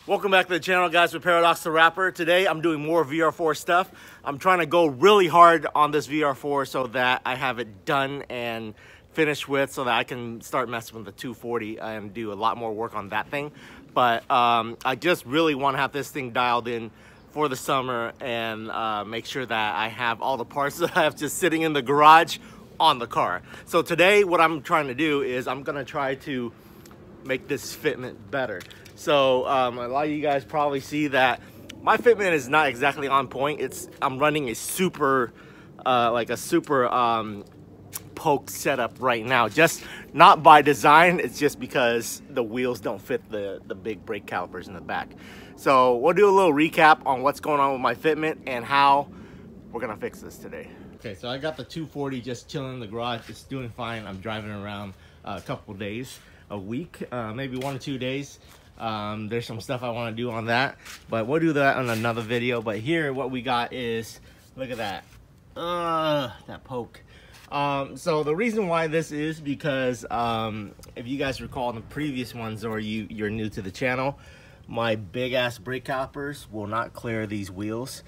Welcome back to the channel, guys, with Paradox the Rapper. Today I'm doing more VR4 stuff. I'm trying to go really hard on this VR4 so that I have it done and finished with, so that I can start messing with the 240 and do a lot more work on that thing. But I just really want to have this thing dialed in for the summer and make sure that I have all the parts that I have just sitting in the garage on the car. So today what I'm trying to do is I'm gonna try to make this fitment better. So a lot of you guys probably see that my fitment is not exactly on point. I'm running a super poke setup right now, just not by design. It's just because the wheels don't fit the big brake calipers in the back. So we'll do a little recap on what's going on with my fitment and how we're gonna fix this today. Okay, so I got the 240 just chilling in the garage. It's doing fine. I'm driving around a couple days a week, maybe 1 or 2 days. There's some stuff I want to do on that, but we'll do that on another video. But here what we got is, look at that, that poke. So the reason why this is because if you guys recall in the previous ones, or you're new to the channel, my big ass brake calipers will not clear these wheels.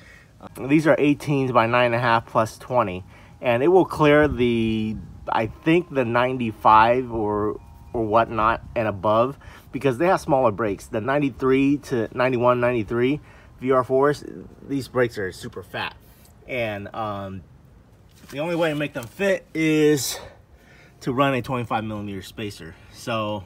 These are 18s by 9.5 plus 20, and it will clear the, I think, the 95 or whatnot and above, because they have smaller brakes. The 93 to 91, 93 VR4s, these brakes are super fat, and the only way to make them fit is to run a 25mm spacer. So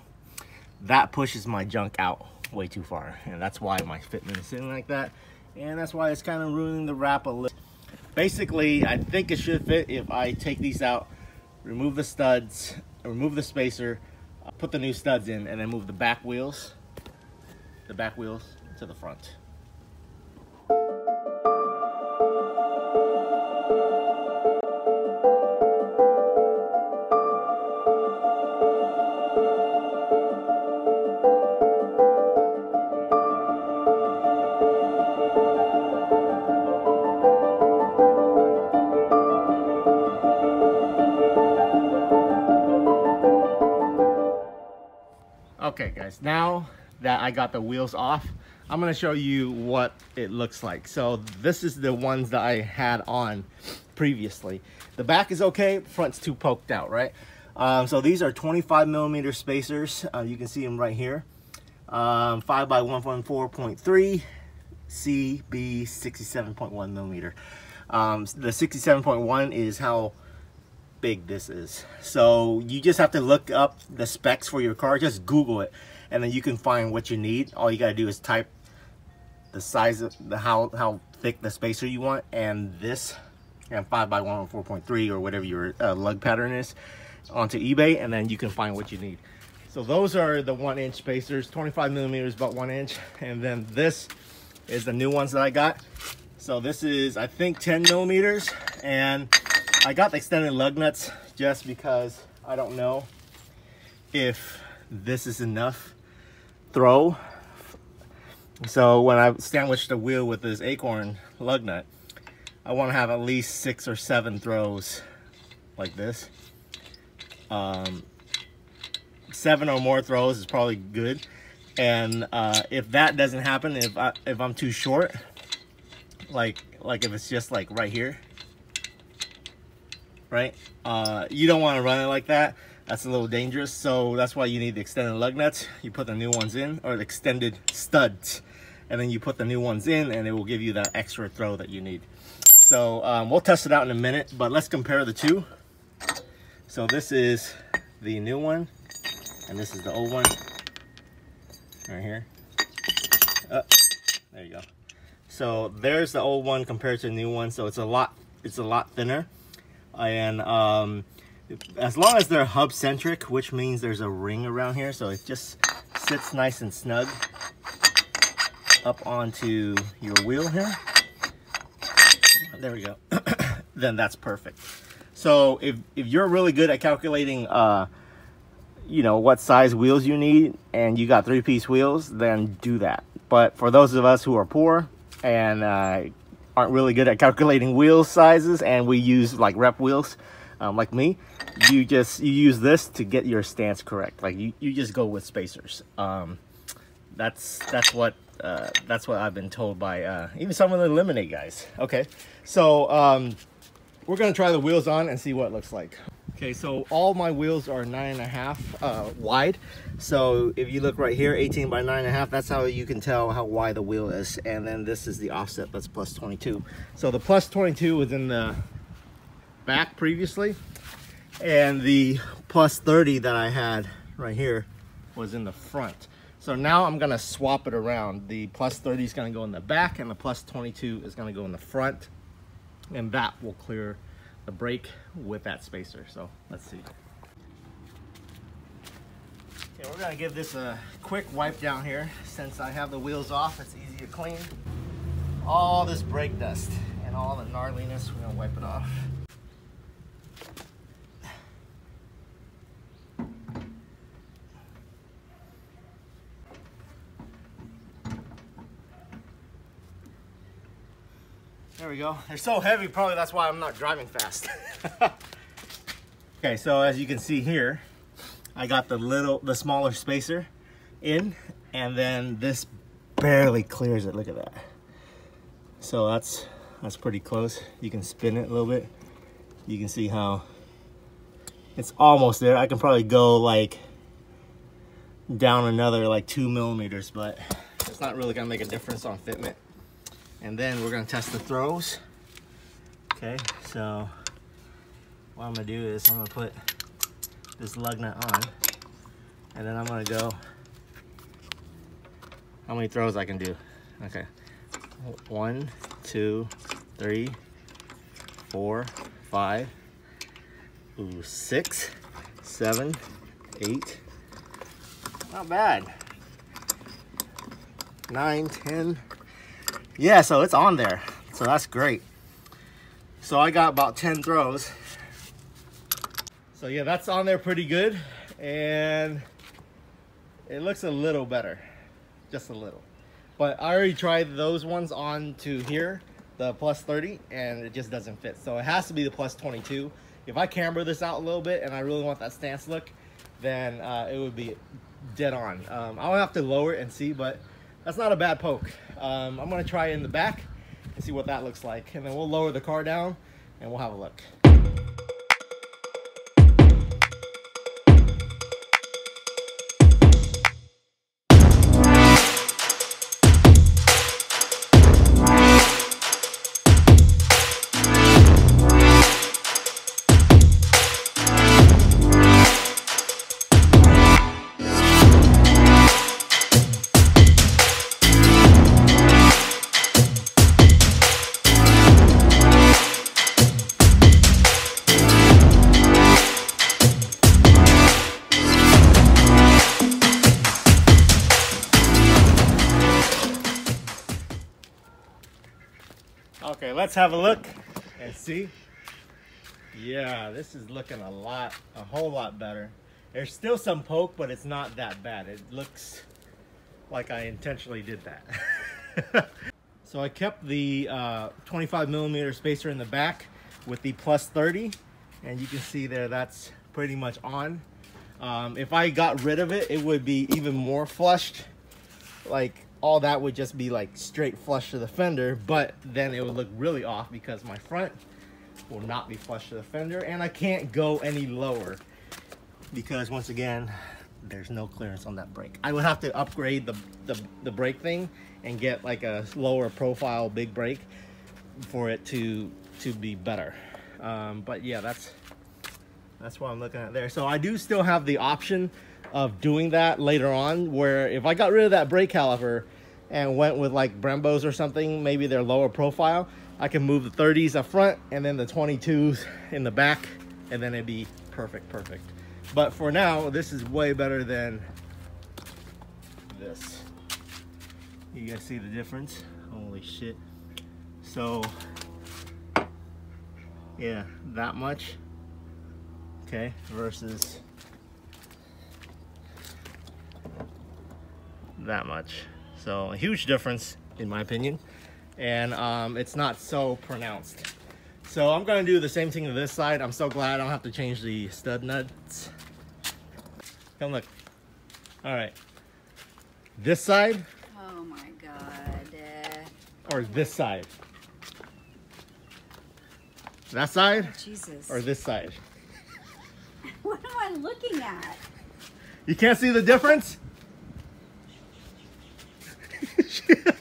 that pushes my junk out way too far, and that's why my fitment is sitting like that, and that's why it's kind of ruining the wrap a little. Basically, I think it should fit if I take these out, remove the studs, remove the spacer, put the new studs in, and then move the back wheels to the front. Okay guys, now that I got the wheels off, I'm going to show you what it looks like. So this is the ones that I had on previously. The back is okay, front's too poked out, right? So these are 25mm spacers. You can see them right here. 5 by 1.4.3 CB 67.1mm. The 67.1 is how big this is. So you just have to look up the specs for your car, just Google it, and then you can find what you need. All you gotta do is type the size of how thick the spacer you want, and this, and 5 by 1.4.3 or whatever your lug pattern is, onto eBay, and then you can find what you need. So those are the 1-inch spacers, 25mm, about 1 inch, and then this is the new ones that I got. So this is, I think, 10mm, and I got the extended lug nuts just because I don't know if this is enough throw. So when I sandwich the wheel with this Acorn lug nut, I want to have at least 6 or 7 throws like this. 7 or more throws is probably good. And if that doesn't happen, if I'm too short, like if it's just like right here, right? You don't want to run it like that. That's a little dangerous. So that's why you need the extended lug nuts. You put the new ones in, or the extended studs, and then you put the new ones in, and it will give you that extra throw that you need. So we'll test it out in a minute, but let's compare the two. So this is the new one, and this is the old one right here. There you go. So there's the old one compared to the new one. So it's a lot thinner. And as long as they're hub centric, which means there's a ring around here, so it just sits nice and snug up onto your wheel here. There we go. Then that's perfect. So if you're really good at calculating you know, what size wheels you need, and you got 3-piece wheels, then do that. But for those of us who are poor and aren't really good at calculating wheel sizes, and we use like rep wheels, like me, you use this to get your stance correct. Like you just go with spacers. That's what I've been told by even some of the Lemonade guys. Okay, so we're gonna try the wheels on and see what it looks like. Okay, so all my wheels are 9.5 wide. So if you look right here, 18 by 9.5, that's how you can tell how wide the wheel is. And then this is the offset, that's plus 22. So the plus 22 was in the back previously, and the plus 30 that I had right here was in the front. So now I'm gonna swap it around. The plus 30 is gonna go in the back, and the plus 22 is gonna go in the front, and that will clear the brake with that spacer. So let's see. Okay, we're gonna give this a quick wipe down here. Since I have the wheels off, it's easy to clean. All this brake dust and all the gnarliness, we're gonna wipe it off. There we go. They're so heavy, probably that's why I'm not driving fast. Okay, so as you can see here, I got the smaller spacer in, and then this barely clears it. Look at that. So that's pretty close. You can spin it a little bit. You can see how it's almost there. I can probably go like down another like 2 millimeters, but it's not really gonna make a difference on fitment. And then we're gonna test the throws. Okay, so what I'm gonna do is I'm gonna put this lug nut on, and then I'm gonna go how many throws I can do. Okay, 1, 2, 3, 4, 5, 6, 7, 8. Not bad. 9, 10. Yeah, so it's on there, so that's great. So I got about 10 throws. So yeah, that's on there pretty good, and it looks a little better, just a little. But I already tried those ones on to here, the plus 30, and it just doesn't fit. So it has to be the plus 22. If I camber this out a little bit and I really want that stance look, then it would be dead on. I'll have to lower it and see, but that's not a bad poke. I'm gonna try it in the back and see what that looks like. And then we'll lower the car down and we'll have a look. Okay, let's have a look and see. Yeah, this is looking a whole lot better. There's still some poke, but it's not that bad. It looks like I intentionally did that. So I kept the 25 millimeter spacer in the back with the plus 30, and you can see there that's pretty much on. If I got rid of it, it would be even more flushed. Like all that would just be like straight flush to the fender, but then it would look really off because my front will not be flush to the fender, and I can't go any lower because once again there's no clearance on that brake. I would have to upgrade the brake thing and get like a lower profile big brake for it to be better. But yeah, that's what I'm looking at there. So I do still have the option of doing that later on, where if I got rid of that brake caliper and went with like Brembos or something, maybe they're lower profile, I can move the 30s up front and then the 22s in the back, and then it'd be perfect. But for now, this is way better than this. You guys see the difference? Holy shit. So yeah, that much, okay, versus that much. So a huge difference in my opinion, and it's not so pronounced. So I'm gonna do the same thing to this side. I'm so glad I don't have to change the stud nuts. Come look. All right, This side? Oh my God. Or this side? That side? Oh, Jesus. Or this side? What am I looking at? You can't see the difference?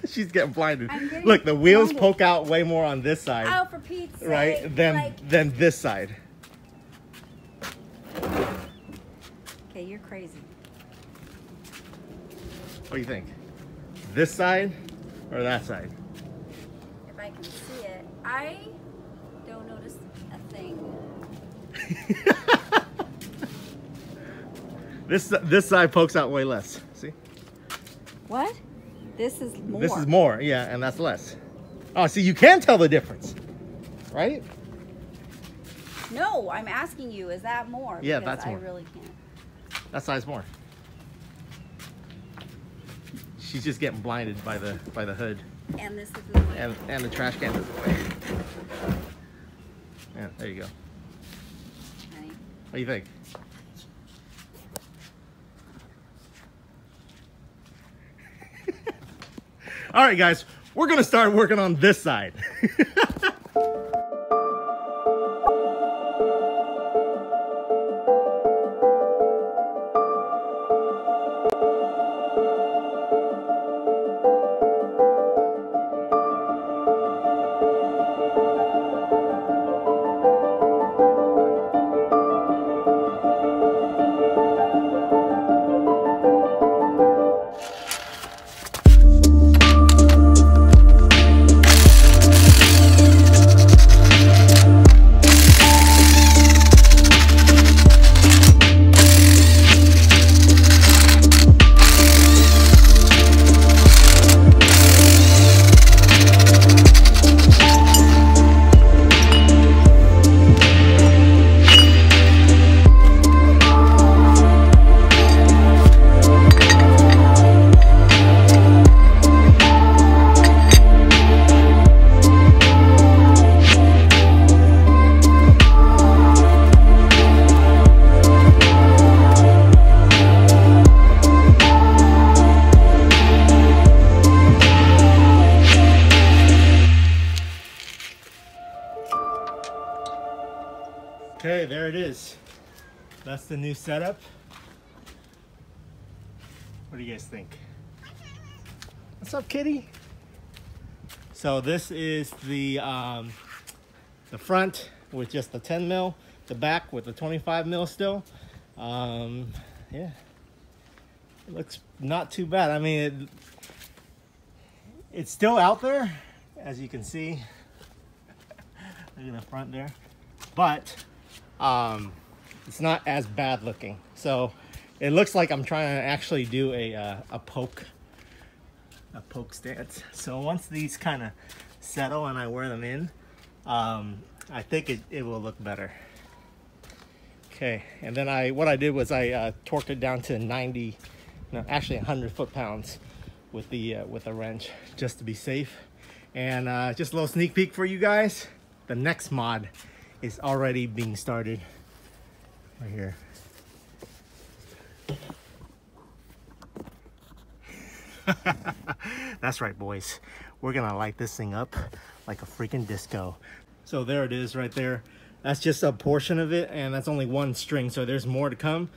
She's getting blinded. Look, the wheels poke out way more on this side. Oh, for Pete's sake. Right? Than this side. Okay, you're crazy. What do you think? This side or that side? If I can see it, I don't notice a thing. This side pokes out way less. See? What? This is more. This is more, yeah, and that's less. Oh, see, you can tell the difference, right? No, I'm asking you, is that more? Yeah, because that's more. I really can't. That side's more. She's just getting blinded by the hood. And this is the way. And the trash can is away. Yeah, there you go. Right. What do you think? All right, guys, we're gonna start working on this side. Okay, there it is. That's the new setup. What do you guys think? What's up, kitty? So this is the front with just the 10 mil, the back with the 25 mil still. Yeah, it looks not too bad. I mean, it's still out there, as you can see. Look at the front there, but it's not as bad looking. So it looks like I'm trying to actually do a poke stance. So once these kind of settle and I wear them in, I think it will look better. Okay, and then what I did was I torqued it down to 90, no, actually 100 foot-pounds with the wrench, just to be safe. And just a little sneak peek for you guys. The next mod is already being started right here. That's right, boys. We're gonna light this thing up like a freaking disco. So there it is right there. That's just a portion of it, and that's only one string, so there's more to come.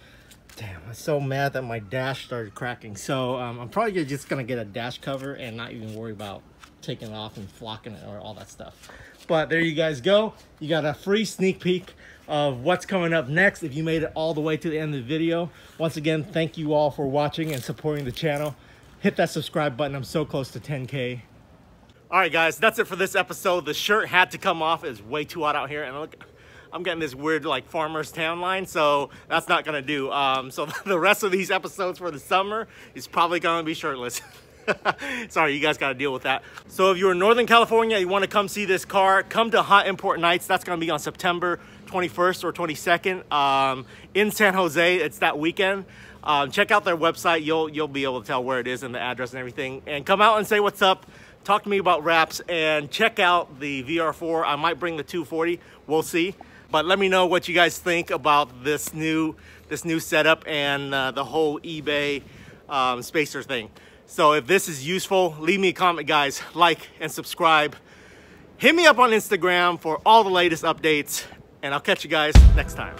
Damn, I'm so mad that my dash started cracking. So I'm probably just gonna get a dash cover and not even worry about taking it off and flocking it or all that stuff. But there you guys go. You got a free sneak peek of what's coming up next if you made it all the way to the end of the video. Once again, thank you all for watching and supporting the channel. Hit that subscribe button. I'm so close to 10K. All right, guys, that's it for this episode. The shirt had to come off. It's way too hot out here. And look, I'm getting this weird like farmer's tan line, so that's not gonna do. So the rest of these episodes for the summer is probably gonna be shirtless. Sorry, you guys got to deal with that. So if you're in Northern California, you want to come see this car, come to Hot Import Nights. That's going to be on September 21st or 22nd in San Jose. It's that weekend. Check out their website. You'll be able to tell where it is and the address and everything. And come out and say what's up. Talk to me about wraps and check out the VR4. I might bring the 240. We'll see. But let me know what you guys think about this new setup and the whole eBay spacer thing. So if this is useful, leave me a comment, guys. Like and subscribe. Hit me up on Instagram for all the latest updates, and I'll catch you guys next time.